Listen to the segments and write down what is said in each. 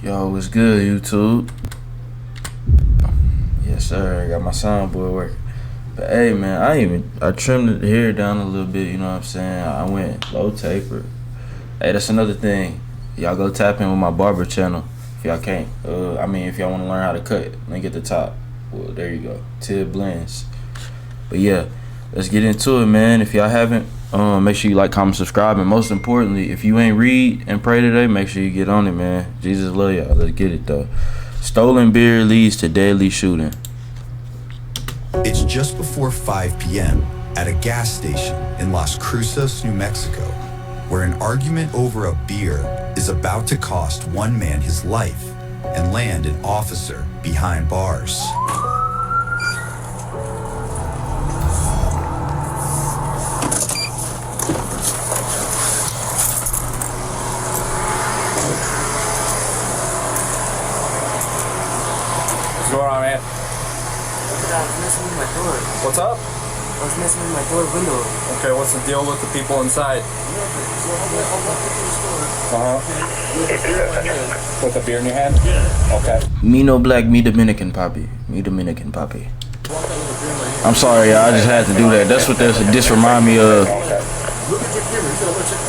Yo, what's good, YouTube? Yes, sir. I got my soundboard working. But hey, man, I trimmed the hair down a little bit. You know what I'm saying? I went low taper. Hey, that's another thing. Y'all go tap in with my barber channel if y'all can't. If y'all want to learn how to cut, link at the top. Well, there you go. Tib Blends. But yeah, let's get into it, man. If y'all haven't, make sure you like, comment, subscribe, and most importantly, if you ain't read and pray today, make sure you get on it, man. Jesus love y'all. Let's get it though. Stolen beer leads to deadly shooting. It's just before 5 p.m. at a gas station in Las Cruces, New Mexico, where an argument over a beer is about to cost one man his life and land an officer behind bars. What's going on, man? I was messing with my door. What's up? I was messing with my door window. Okay, what's the deal with the people inside? With a beer in your hand? Okay. Me no black, me Dominican poppy. Me Dominican poppy. I'm sorry, y'all. I just had to do that. That's what this remind me of. Okay. Look at your camera. Check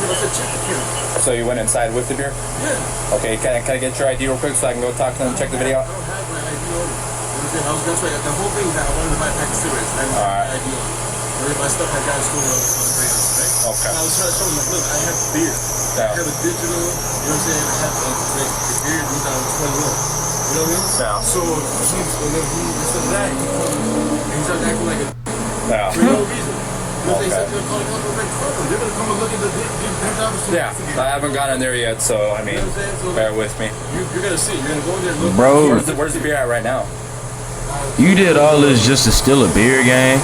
the camera. So you went inside with the beer? Yeah. Okay, can I get your ID real quick so I can go talk to them and check the video? I don't have my ID on me. I was gonna say the whole thing is that I wanted to buy a pack of cigarettes. I didn't have my ID on me. My stuff had gotten stolen on the ground, right? Okay. And I was trying to show them, like, look, I have beer. Yeah. I have a digital, you know what I'm saying? I have the beer 2021. You know what I mean? Yeah. So he said that, and he started acting like a Yeah. for no reason. You know, they Okay. said they're calling up and they're gonna come and look at the Yeah, I haven't gotten there yet, so I mean, bear with me. You're gonna see. You're gonna go in there and look. Bro, Where's the beer at right now? you did all this just to steal a beer game?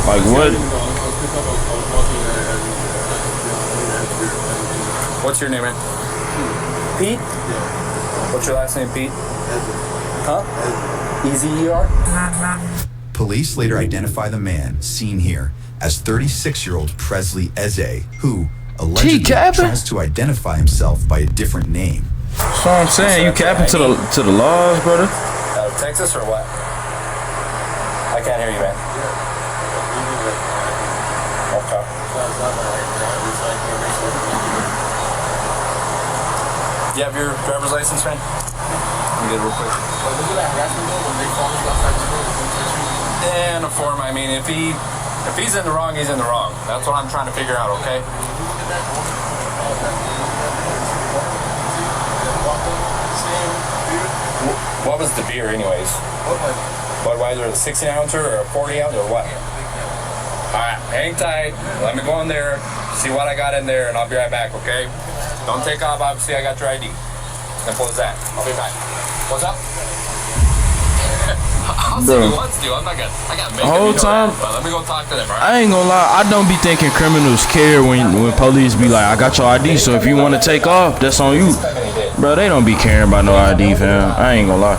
Like what? What's your name, man? Pete? What's your last name, Pete? Huh? E-Z-E-R? Police later identify the man seen here as 36-year-old Presley Eze, who allegedly capping? tries to identify himself by a different name. That's what I'm saying. You capping to the laws, brother. Texas or what? I can't hear you, man. Okay. You have your driver's license, man? Let me get it real quick. And a form. I mean, if he's in the wrong, he's in the wrong. That's what I'm trying to figure out. Okay. What was the beer, anyways? Budweiser, a 16 ouncer or a 40 ounce or what? Alright, hang tight. Let me go in there, see what I got in there, and I'll be right back, okay? Don't take off, obviously, I got your ID. Simple as that. I'll be back. What's up? I'll see Bro. you once, dude. I'm not gonna. I got The whole time, but let me go talk to them, alright? I ain't gonna lie. I don't be thinking criminals care when police be like, I got your ID, so if you want to take off, that's on you. Bro, they don't be caring about no ID, fam. I ain't gonna lie.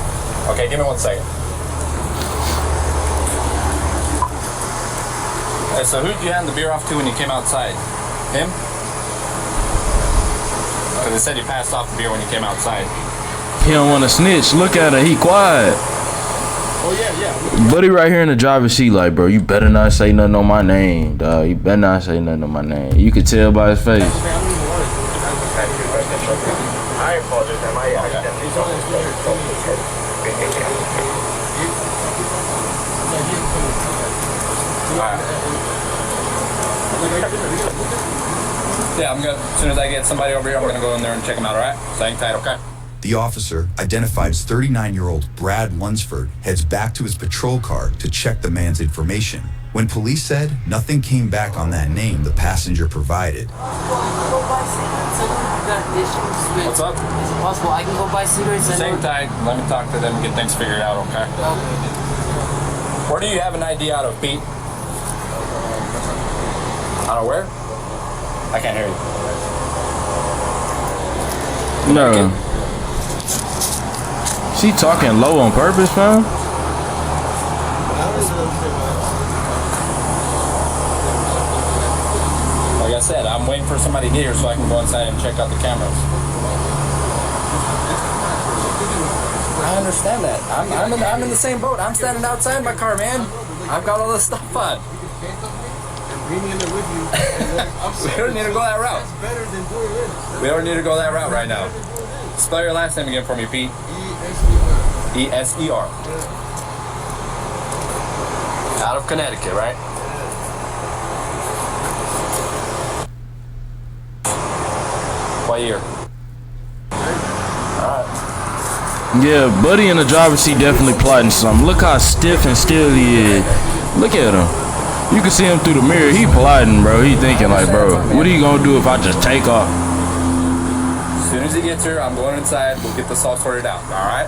Okay, give me 1 second. Hey, so who did you hand the beer off to when you came outside? Him? Because they said you passed off the beer when you came outside. He don't want to snitch. Look at her. He quiet. Oh yeah. Buddy right here in the driver's seat like, bro, you better not say nothing on my name, dog. You better not say nothing on my name. You could tell by his face. I apologize. Yeah, I'm gonna. As soon as I get somebody over here, I'm gonna go in there and check them out. All right? So hang tight, okay? The officer, identified as 39-year-old Brad Lunsford, heads back to his patrol car to check the man's information. When police said nothing came back on that name the passenger provided. What's up? Is it possible I can go buy cigarettes? Just hang tight. Let me talk to them and get things figured out, okay? Where do you have an ID out of, Pete? Out of where? I can't hear you. No. She talking low on purpose, fam? Like I said, I'm waiting for somebody to get here so I can go inside and check out the cameras. understand that. I'm in the same boat. I'm standing outside my car, man. I've got all this stuff on. And bring me in there with you. We don't need to go that route. It's better than doing this. We don't need to go that route right now. Spell your last name again for me, Pete. E-S-E-R. Out of Connecticut, right? What year? Yeah, Buddy in the driver's seat definitely plotting something. Look how stiff and still he is. Look at him. You can see him through the mirror. He plotting, bro. He thinking like, bro, what are you gonna do if I just take off? As soon as he gets here, I'm going inside. We'll get this all sorted out. All right?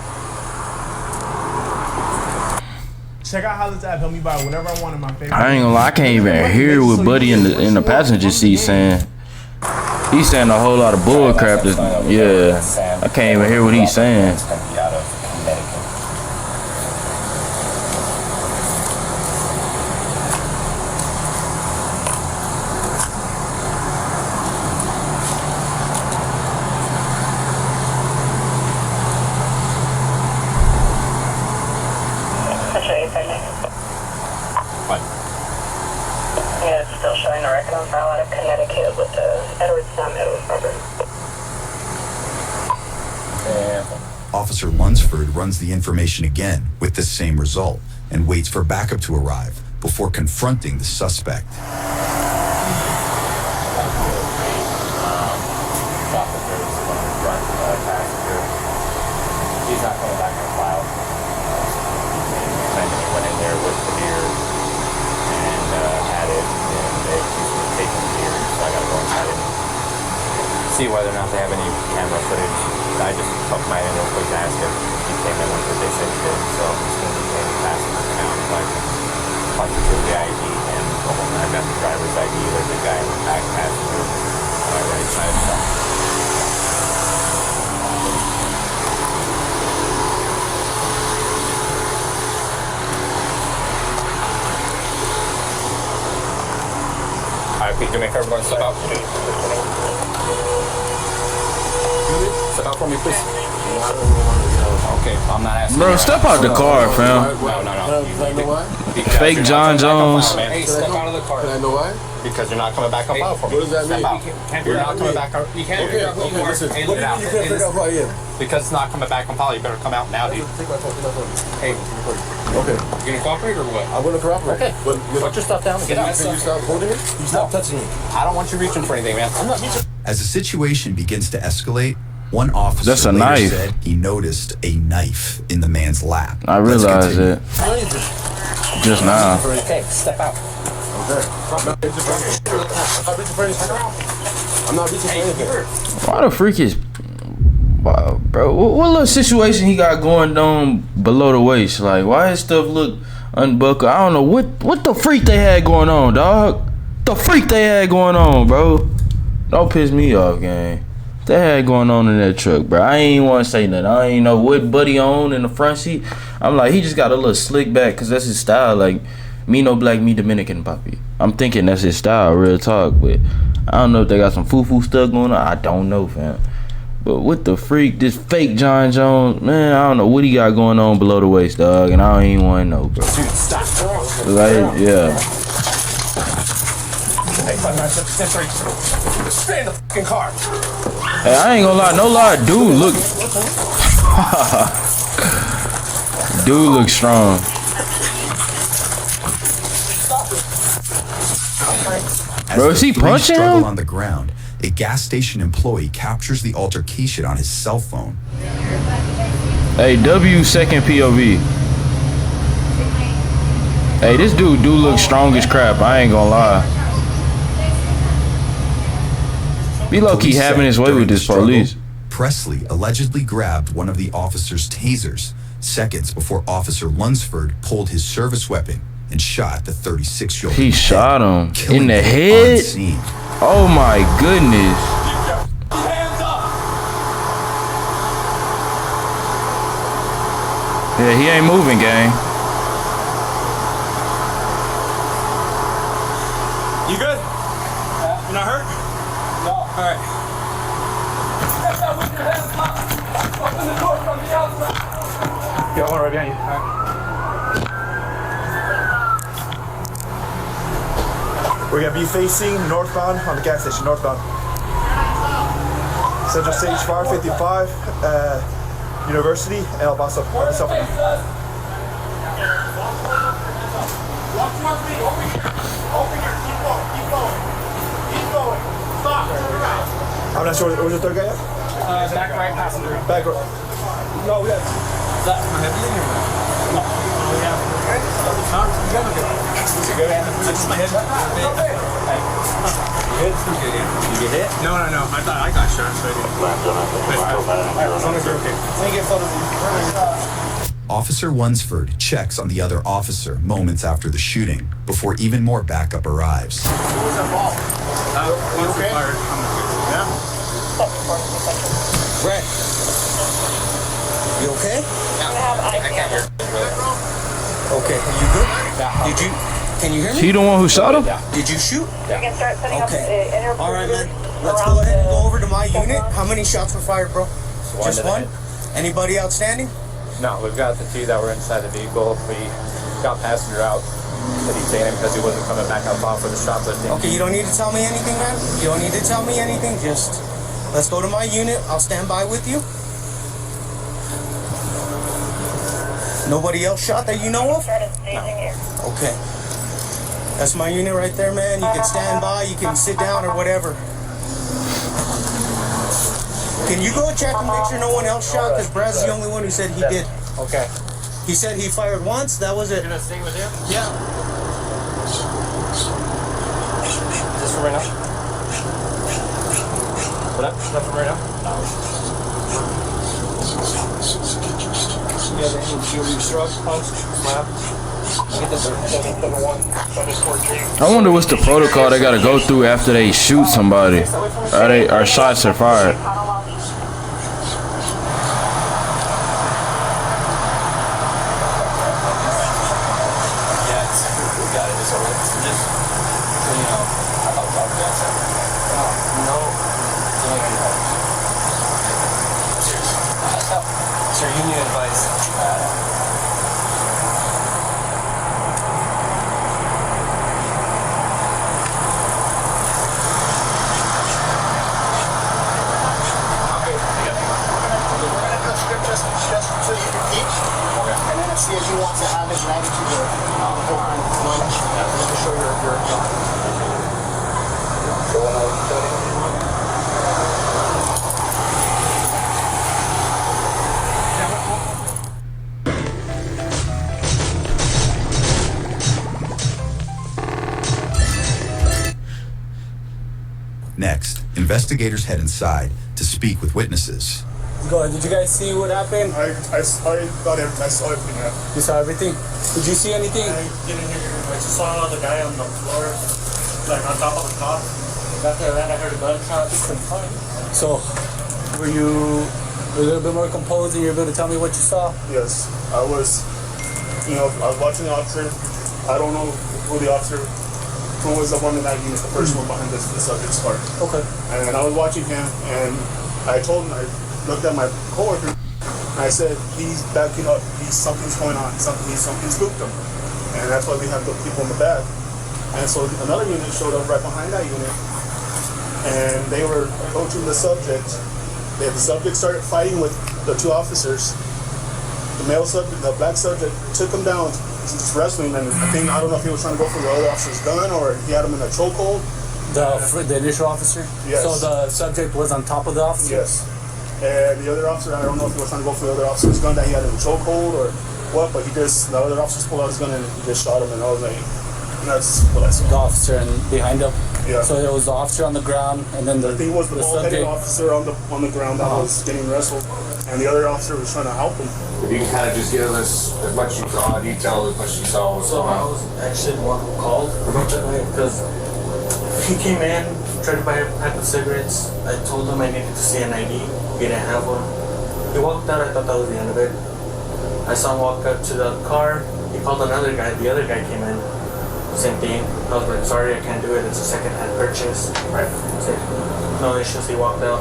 Check out how this app help me buy whatever I want in my favorite. I ain't gonna lie, I can't even hear what Buddy in the passenger seat saying. He's saying a whole lot of bull crap. Yeah, I can't even hear what he's saying. What? Yeah, it's still showing a record on file out of Connecticut with the Edward Barber. Officer Lunsford runs the information again with the same result and waits for backup to arrive before confronting the suspect. He's not coming back on file. Claiming he went in there with the beer and had it, and they accused me of taking the beer, so I gotta go inside and see whether or not they have any camera footage. I just poked my head real quick to ask if he came in once they said he did, so I'm just gonna be paying passenger now so I can punch through the ID and go home. I've got the driver's ID, there's a guy in the back passenger on my right side, so. Alright, Pete, do me a favor, step out. Step out for me, please. Okay, I'm not asking. Bro, step out the car, fam. No. Fake John Jones. Hey, step out of the car. Can I know why? Because you're not coming back on file for me. What does that mean? Step out. You're not coming back on. You can't. Okay, listen. Hey, What look do you mean you can't figure out who I am? Because it's not coming back on file. You better come out now, dude. Take my phone. Hey, Okay. you gonna cooperate or what? I'm gonna cooperate. Okay. But Put your stuff down and get out. Can you stop holding me? You stop touching me. I don't want you reaching for anything, man. I'm not reaching. As the situation begins to escalate, one officer That's a later knife. said he noticed a knife in the man's lap. I Let's realized continue. it just now. Okay, step out. Okay. I'm not reaching for anything. I'm not reaching for anything. Why the freak is, wow, bro? What little situation he got going on below the waist? Like, why his stuff look unbuckled? I don't know what the freak they had going on, dog. The freak they had going on, bro. Don't piss me off, gang. They had going on in that truck, bro. I ain't want to say nothing. I ain't know what Buddy on in the front seat. I'm like, he just got a little slick back because that's his style. Like, me no black, me Dominican, papi. I'm thinking that's his style, real talk. But I don't know if they got some foo-foo stuff going on. I don't know, fam. But what the freak, this fake John Jones, man, I don't know what he got going on below the waist, dog. And I don't even want to know, bro. Dude, stop. Like, yeah. Stay in the fucking car. Hey, I ain't gonna lie, no lie, dude look dude look strong. Bro, is he Three punching struggle him? on the ground. A gas station employee captures the altercation on his cell phone. Hey, W second POV. Hey, this dude do look strong as crap, I ain't gonna lie. Be low-key Police having said his way during with the this struggle, police. Presley allegedly grabbed one of the officer's tasers seconds before Officer Lunsford pulled his service weapon and shot the 36-year-old. He shot him killing in the him head. on scene. Oh my goodness. Yeah, he ain't moving, gang. You good? You're not hurt? No. All right. Yeah, one right behind you. We're gonna be facing northbound on the gas station, northbound. Central Stage Fire 55, University, and El Paso. Walk towards me. Over here. Over here. Keep going. Keep going. Keep going. Stop. Turn around. I'm not sure. Where's the third guy at? Back right passenger. Back row. No, we got. Is that my heavy in here? No. Oh, yeah. Huh? You got it. Is it good? Just my head. Good? You get hit? No. I thought I got shot, so I didn't. As long as you're okay. Let me get photos of you. Officer Lunsford checks on the other officer moments after the shooting before even more backup arrives. Once okay? Fired, yeah? Brett, you okay? I can't hear. Okay, are you good? Can you hear me? He the one who shot him? Did you shoot? We can start setting up Okay. the interview. All right, man. Let's go ahead and go over to my unit. How many shots were fired, bro? Just one? Anybody outstanding? No, we've got the two that were inside the vehicle. We got passenger out. That he detained him because he wasn't coming back out for the shoplifting. Okay, you don't need to tell me anything, man. You don't need to tell me anything. Just let's go to my unit. I'll stand by with you. Nobody else shot that you know of? Okay. That's my unit right there, man. You can stand by, you can sit down or whatever. Can you go check and make sure no one else shot? Because Brad's the only one who said he did. Okay. He said he fired once, that was it. You gonna stay with him? Yeah. Just for right now? What? Not for right now? No. You have any jewelry shrug, post, slap? Get this 771, I wonder what's the protocol they gotta go through after they shoot somebody. Or shots are fired. It's your union advice. And then see if he wants to have his magnitude or show your Next, investigators head inside to speak with witnesses. Go ahead. Did you guys see what happened? I saw everything. I saw everything. You saw everything? Did you see anything? I didn't hear. I just saw the guy on the floor, like on top of the car. After that, I heard a gunshot. So, were you a little bit more composed and you're able to tell me what you saw? Yes, I was. I was watching the officer. I don't know who the officer. Who was the one in that unit, the first one behind the subject's car. Okay. And I was watching him, and I told him, I looked at my coworker, and I said, he's backing up, something's going on, something spooked him. And that's why we have the people in the back. And so another unit showed up right behind that unit, and they were approaching the subject. The subject started fighting with the two officers. The male subject, the black subject, took him down, just wrestling, and I don't know if he was trying to go for the other officer's gun or he had him in a chokehold. The initial officer? Yes. So the subject was on top of the officer? Yes. And the other officer, I don't know if he was trying to go for the other officer's gun that he had in a chokehold or what, but the other officer pulled out his gun and he just shot him, and I was like, that's what I saw. The officer and behind him? Yeah. So there was the officer on the ground and then I think it was the bald-headed officer on the ground that was getting wrestled, and the other officer was trying to help him. If you can kind of just give us as much you saw, detail as much you saw. So I was actually the one who called because he came in, tried to buy a pack of cigarettes. I told him I needed to see an ID. He didn't have one. He walked out. I thought that was the end of it. I saw him walk up to the car. He called another guy. The other guy came in. Same thing. I was like, sorry, I can't do it. It's a second-hand purchase. Right. So, no issues. He walked out.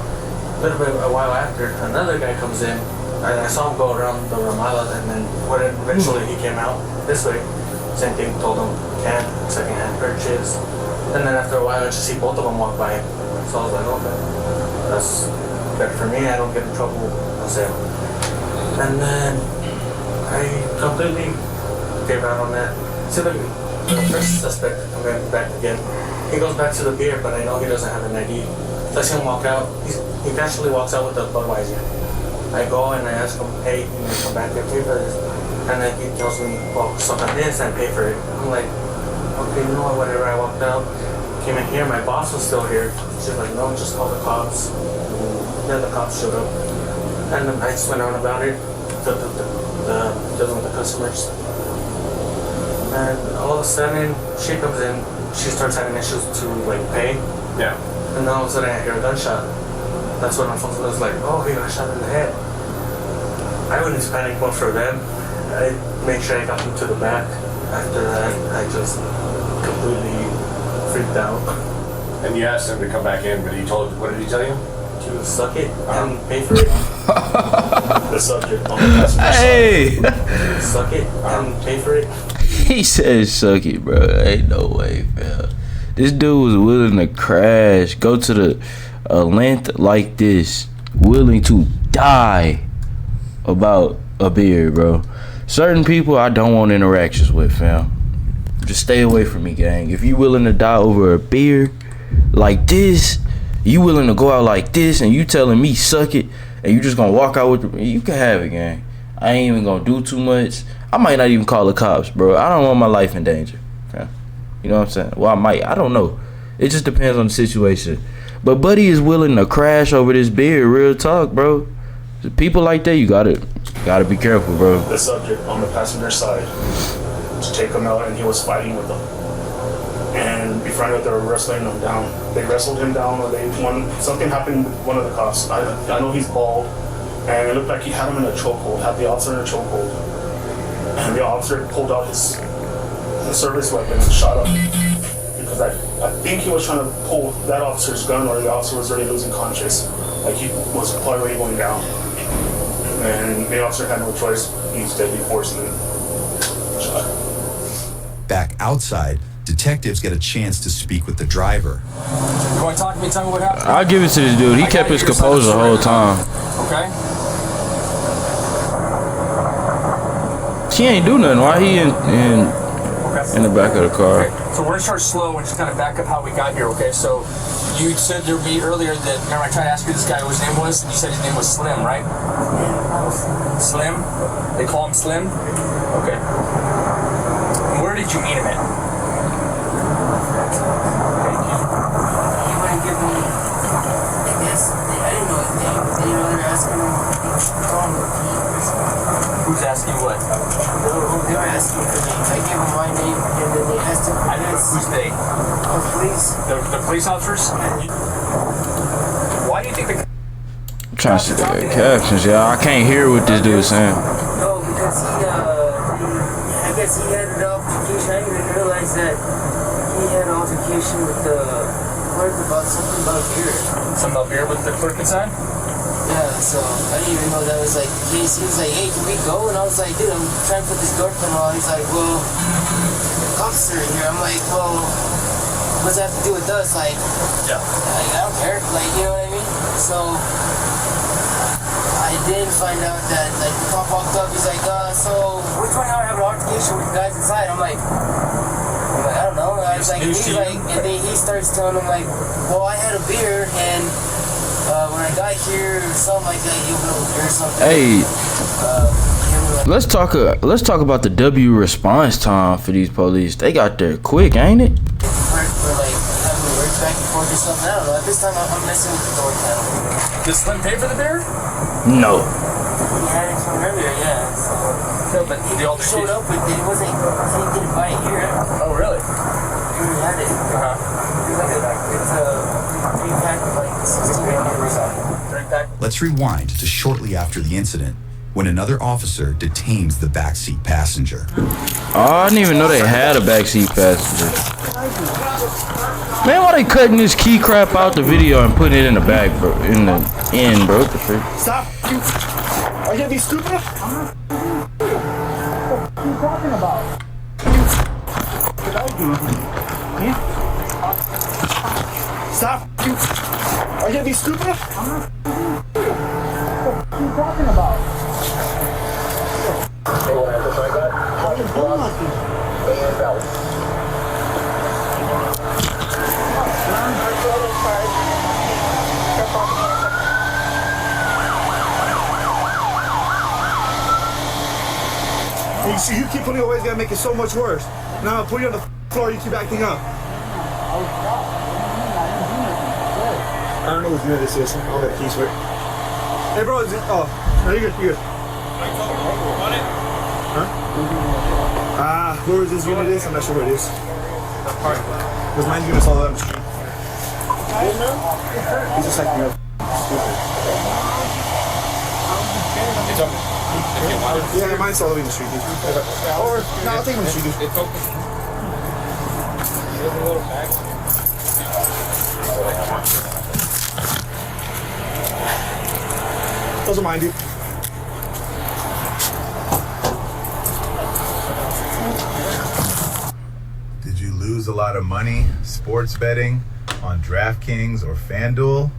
A while after, another guy comes in. I saw him go around the Ramallah, and then when eventually he came out this way, same thing, told him can, second-hand purchase. And then after a while, I just see both of them walk by. So I was like, okay, that's better for me. I don't get in trouble. That's it. And then I completely gave out on that. See, look, the first suspect coming back again. He goes back to the beer, but I know he doesn't have an ID. So I see him walk out. He actually walks out with the Budweiser. I go and I ask him, hey, can you come back and pay for this? And then he tells me, well, something this and pay for it. I'm like, okay, you know what, whatever. I walked out, came in here, my boss was still here. She's like, no, just call the cops. And then the cops showed up. And then I just went on about it, dealing with the customers. And all of a sudden, she comes in, she starts having issues to like pay. Yeah. And then all of a sudden I hear a gunshot. That's when Alfonso was like, oh, he got shot in the head. I went into panic mode for them. I made sure I got them to the back. After that, I just completely freaked out. And you asked him to come back in, but he told, what did he tell you? To suck it and pay for it. The subject on the passenger Hey! side. Suck it and pay for it. He said suck it, bro. Ain't no way, fam. This dude was willing to crash, go to a length like this, willing to die about a beer, bro. Certain people I don't want interactions with, fam. Just stay away from me, gang. If you willing to die over a beer like this, you willing to go out like this, and you telling me suck it, and you just gonna walk out with the, you can have it, gang. I ain't even gonna do too much. I might not even call the cops, bro. I don't want my life in danger, fam. You know what I'm saying? Well, I might. I don't know. It just depends on the situation. But Buddy is willing to crash over this beer. Real talk, bro. People like that, you gotta be careful, bro. The subject on the passenger side to take him out, and he was fighting with them. And before I knew it, they were wrestling him down. They wrestled him down, or something happened with one of the cops. I know he's bald, and it looked like he had him in a chokehold, had the officer in a chokehold. And the officer pulled out his service weapon and shot him. Because I think he was trying to pull that officer's gun, or the officer was already losing conscious. Like he was probably already going down. And the officer had no choice. He used deadly force and shot. Back outside, detectives get a chance to speak with the driver. You want to talk to me? Tell me what happened. I'll give it to this dude. He kept his composure the whole time. Okay. He ain't do nothing. Why he in the back of the car? Okay. So we're gonna start slow and just kind of back up how we got here. Okay. So you said there'd be earlier that, remember I tried to ask you this guy what his name was, and you said his name was Slim, right? Slim? They call him Slim? Okay. And where did you meet him at? He wouldn't give me, I guess, I didn't know his name. They're asking him to call him Who's asking you what? They were asking for names. I gave them my name, and then they asked him for Who's they? the police. The police officers? Why do you think the... I'm trying to see the captions, y'all. I can't hear what this dude is saying. No, because I guess he had an altercation. I didn't even realize that he had an altercation with the clerk about something about beer. Something about beer with the clerk inside? Yeah, so I didn't even know that was like the case. He was like, hey, can we go? And I was like, dude, I'm trying to put this door panel on. He's like, well, the cops are in here. I'm like, well, what does that have to do with us? Like, Yeah. I don't care. Like, you know what I mean? So I did find out that like the cop walked up. He's like, so which one y'all have an altercation with the guys inside? I'm like, I don't know. I was like, he's like, and then he starts telling him like, well, I had a beer and when I got here, something like that, he opened up a beer or something. Hey, let's talk about the W response time for these police. They got there quick, ain't it? For like having words back and forth or something. I don't know. At this time, I'm messing with the door panel. Did Slim pay for the beer? No. He had it from earlier, yeah. So No, but he showed up with it. He didn't buy it here. Oh, really? He already had it. Uh-huh. It's a 3-pack of like 16 or something. 3-pack? Let's rewind to shortly after the incident. when another officer detains the backseat passenger. Oh, I didn't even know they had a backseat passenger. Man, why they cutting this key crap out the video and putting it in the back, bro? In the end, bro. What the frick? Stop! Are you gonna be stupid? What are you talking about? What did I do? Stop! Are you gonna be stupid? What are you talking about? You keep putting away, it's gonna make it so much worse. Now I'll put you on the floor, you keep acting up. I don't know who's doing this, is. I'll let keys work. Hey bro, is it, oh, no, you're good, you're good. Huh? Where this unit is? I'm not sure where it is. Because mine's unit's all on the street. He's just like, you know, stupid. It's okay. Yeah, mine's all the way in the street. Or, no, I'll take him in the street. It's okay. There's a little bag. Doesn't mind you. Did you lose a lot of money sports betting on DraftKings or FanDuel?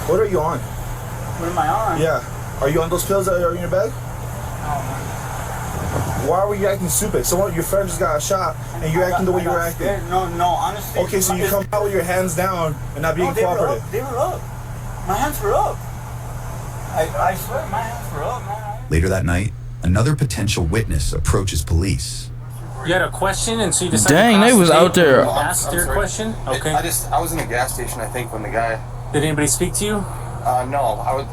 What are you on? What am I on? Yeah. Are you on those pills that are in your bag? Why were you acting stupid? Someone, your friend just got shot, and you're acting the way you were acting. No, honestly. Okay, so you come out with your hands down and not being cooperative. They were up. My hands were up. I swear, my hands were up, man. Later that night, another potential witness approaches police. You had a question, and so you decided Dang, to they was out there. Ask your question? Okay. I was in a gas station, I think, when the guy... Did anybody speak to you? No, I was,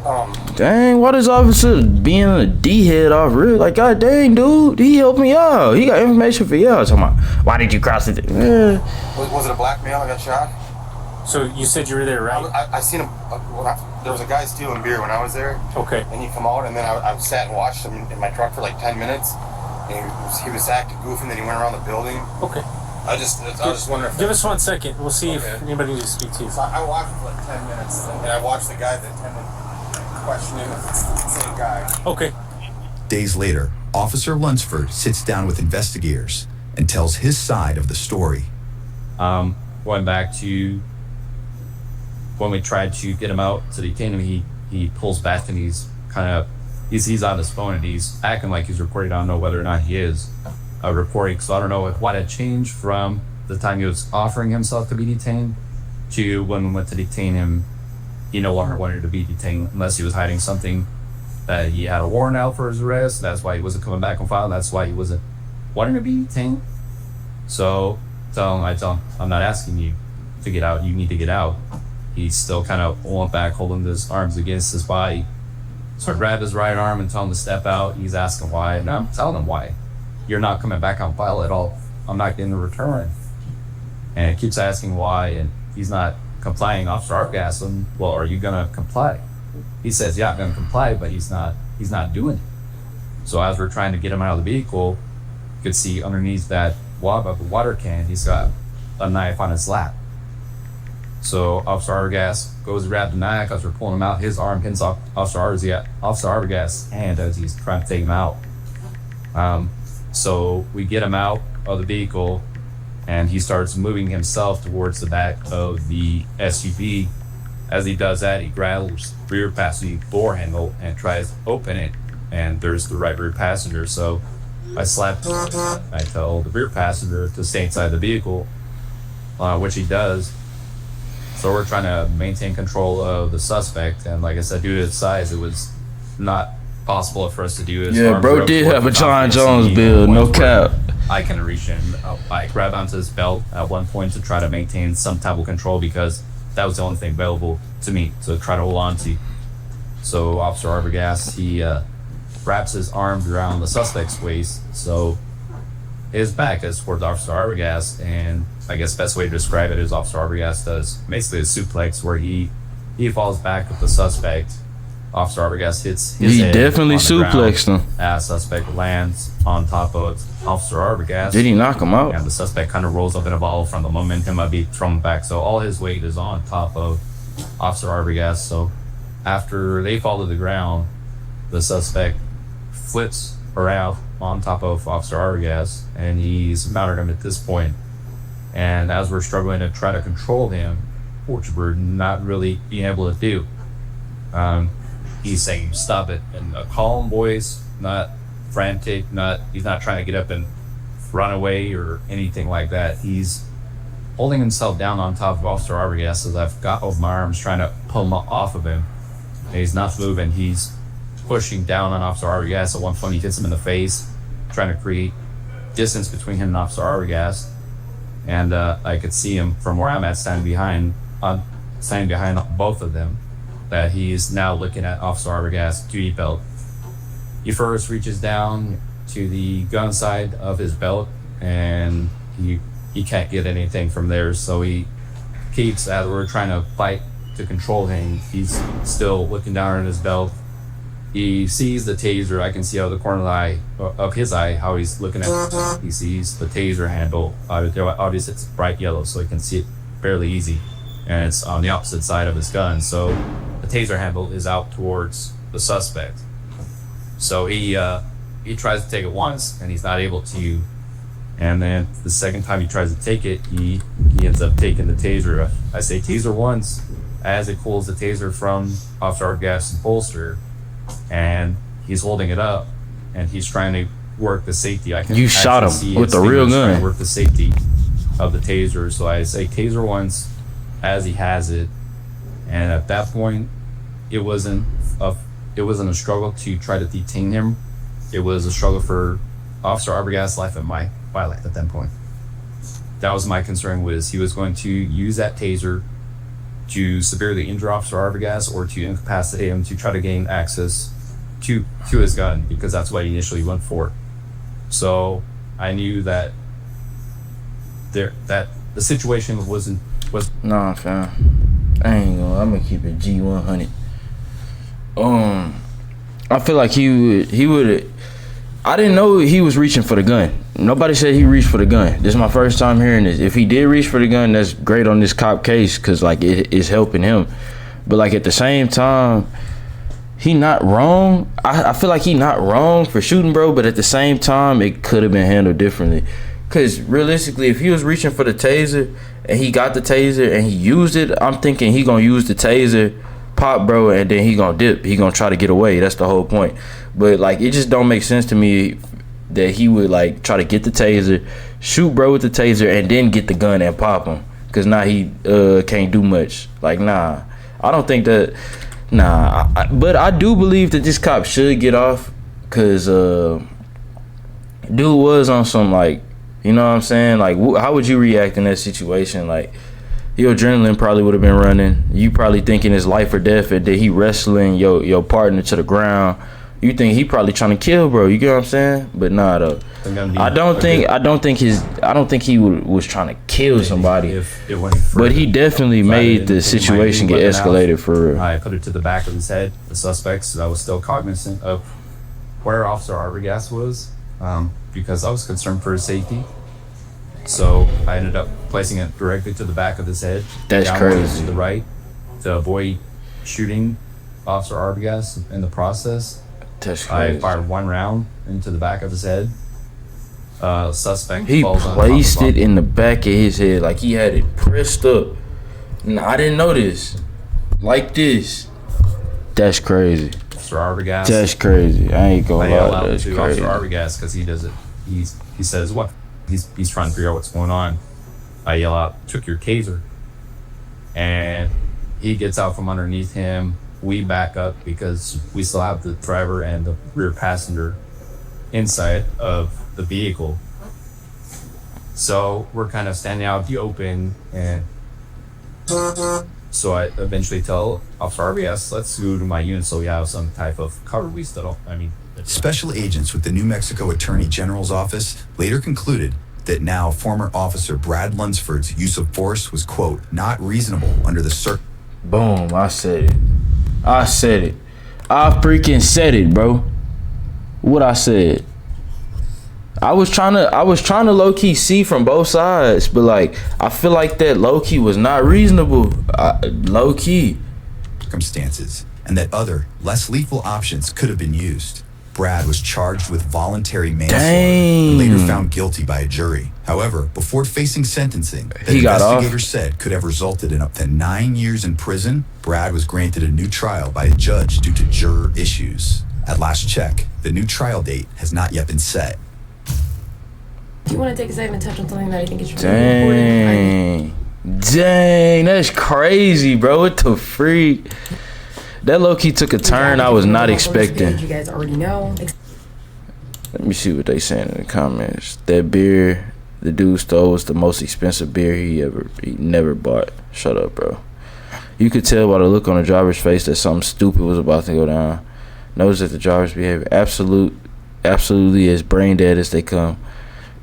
Dang, why this officer being a D-head off real? Like, god dang, dude, he helped me out. He got information for y'all. Talking about, why did you cross it? was it a black male I got shot? So you said you were there, right? I seen him, there was a guy stealing beer when I was there. Okay. And he come out, and then I sat and watched him in my truck for like 10 minutes. And he was acting goofy, and then he went around the building. Okay. I was just wondering if... Give us 1 second. We'll see if anybody needs to speak to you. So I watched for like 10 minutes, and I watched the guy that attended questioning the same guy. Okay. Days later, Officer Lunsford sits down with investigators and tells his side of the story. Going back to when we tried to get him out to detain him, he pulls back and he's on his phone and he's acting like he's recording. I don't know whether or not he is recording, so I don't know what had changed from the time he was offering himself to be detained to when we went to detain him. He no longer wanted to be detained unless he was hiding something, that he had a warrant out for his arrest. That's why he wasn't coming back on file. That's why he wasn't wanting to be detained. So I tell him, I'm not asking you to get out. You need to get out. He's still kind of pulling back, holding his arms against his body. So I grab his right arm and tell him to step out. He's asking why, and I'm telling him why. You're not coming back on file at all. I'm not getting a return. And he keeps asking why, and he's not complying. Officer Arp asks him, well, are you gonna comply? He says, yeah, I'm gonna comply, but he's not doing it. So as we're trying to get him out of the vehicle, you could see underneath that water can, he's got a knife on his lap. So Officer Arbogast goes to grab the knife. As we're pulling him out, his arm hits Officer Arbogast's hand as he's trying to take him out. So we get him out of the vehicle, and he starts moving himself towards the back of the SUV. As he does that, he grabs the rear passenger door handle and tries to open it, and there's the right rear passenger. So I tell the rear passenger to stay inside the vehicle, which he does. So we're trying to maintain control of the suspect, and like I said, due to his size, it was not possible for us to do it. Yeah, bro did have a John Jones build, no cap. I can reach in, I grab onto his belt at one point to try to maintain some type of control, because that was the only thing available to me to try to hold on to. So Officer Arbogast, he wraps his arms around the suspect's waist, so his back is towards Officer Arbogast, and I guess best way to describe it is Officer Arbogast does basically a suplex where he falls back with the suspect, Officer Arbogast hits his He head definitely on the ground suplexed him. as suspect lands on top of Officer Arbogast. Did he knock him out? And the suspect kind of rolls up in a ball from the momentum of being thrown back. So all his weight is on top of Officer Arbogast. So after they fall to the ground, the suspect flips around on top of Officer Arbogast, and he's mounted him at this point. And as we're struggling to try to control him, which we're not really being able to do, he's saying, "Stop it," in a calm voice, not frantic, he's not trying to get up and run away or anything like that. He's holding himself down on top of Officer Arbogast as I've got both my arms trying to pull him off of him. And he's not moving. He's pushing down on Officer Arbogast. At one point, he hits him in the face, trying to create distance between him and Officer Arbogast. And I could see him from where I'm at, standing behind both of them, that he is now looking at Officer Arbogast's duty belt. He first reaches down to the gun side of his belt, and he can't get anything from there. So he keeps, as we're trying to fight to control him, he's still looking down at his belt. He sees the taser. I can see out of the corner of his eye how he's looking at it. He sees the taser handle. Obviously, it's bright yellow, so he can see it fairly easy. And it's on the opposite side of his gun. So the taser handle is out towards the suspect. So he tries to take it once, and he's not able to. And then the second time he tries to take it, he ends up taking the taser. I say taser once as it pulls the taser from Officer Arbogast's holster, and he's holding it up, and he's trying to work the safety. I can You shot him see with his a real fingers trying gun. to work the safety of the taser. So I say taser once as he has it, and at that point, it wasn't a struggle to try to detain him. It was a struggle for Officer Arbogast's life and my life at that point. That was my concern, was he was going to use that taser to severely injure Officer Arbogast or to incapacitate him to try to gain access to his gun, because that's what he initially went for. So I knew that the situation was Nah, fam. I'm gonna keep it G100. I feel like he would. I didn't know he was reaching for the gun. Nobody said he reached for the gun. This is my first time hearing this. If he did reach for the gun, that's great on this cop case, because like it is helping him. But like at the same time, he not wrong. I feel like he not wrong for shooting, bro. But at the same time, it could have been handled differently. Because realistically, if he was reaching for the taser and he got the taser and he used it, I'm thinking he gonna use the taser, pop, bro, and then he gonna dip. He gonna try to get away. That's the whole point. But like, it just don't make sense to me that he would like try to get the taser, shoot bro with the taser, and then get the gun and pop him. Cause now he can't do much. Like, nah, I don't think that. Nah, but I do believe that this cop should get off. Cause dude was on some, like, you know what I'm saying? Like, how would you react in that situation? Like, your adrenaline probably would have been running. You probably thinking it's life or death, and then he wrestling your partner to the ground. You think he probably trying to kill, bro. You get what I'm saying? But nah, though. I don't think he was trying to kill somebody. But he definitely made the situation get escalated for real. I put it to the back of his head. The suspects, I was still cognizant of where Officer Arbogast was, because I was concerned for his safety. So I ended up placing it directly to the back of his head. That's crazy. To the right, to avoid shooting Officer Arbogast in the process. That's crazy. I fired one round into the back of his head. Suspect. He falls on placed top of it in the back of his head, like he had it pressed up. Nah, I didn't know this. Like this. That's crazy. Officer Arbogast. That's crazy. I ain't gonna I yell lie. out That's to crazy. Officer Arbogast because he does it. He says what? He's trying to figure out what's going on. I yell out, "Took your taser," and he gets out from underneath him. We back up because we still have the driver and the rear passenger inside of the vehicle. So we're kind of standing out in the open, and so I eventually tell Officer Arbogast, "Let's go to my unit so we have some type of cover." We still don't, Special agents with the New Mexico Attorney General's office later concluded that now former Officer Brad Lunsford's use of force was, quote, not reasonable under the Boom, I said it. I freaking said it, bro. What I said. I was trying to low key see from both sides, but like I feel like that low key was not reasonable. Low key. Circumstances, and that other, less lethal options could have been used. Brad was charged with voluntary manslaughter and later found guilty by a jury. However, before facing sentencing, that investigators said could have resulted in up to 9 years in prison, Brad was granted a new trial by a judge due to juror issues. At last check, the new trial date has not yet been set. Do you want to take a second and touch on something that I think is really important? Dang, that's crazy, bro. What the freak? That low-key took a turn I was not expecting. You guys already know. Let me see what they saying in the comments. That beer the dude stole was the most expensive beer he never bought. Shut up, bro. You could tell by the look on the driver's face that something stupid was about to go down. Notice that the driver's behavior absolutely as brain dead as they come.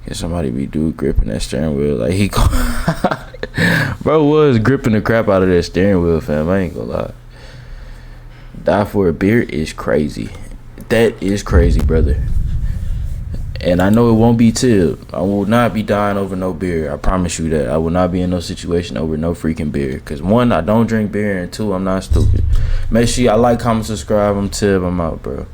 Can somebody be dude gripping that steering wheel like he bro was gripping the crap out of that steering wheel, fam. I ain't gonna lie. Die for a beer is crazy. That is crazy, brother. And I know it won't be Tib. I will not be dying over no beer. I promise you that. I will not be in no situation over no freaking beer. Because 1, I don't drink beer. And 2, I'm not stupid. Make sure y'all like, comment, subscribe. I'm Tib. I'm out, bro.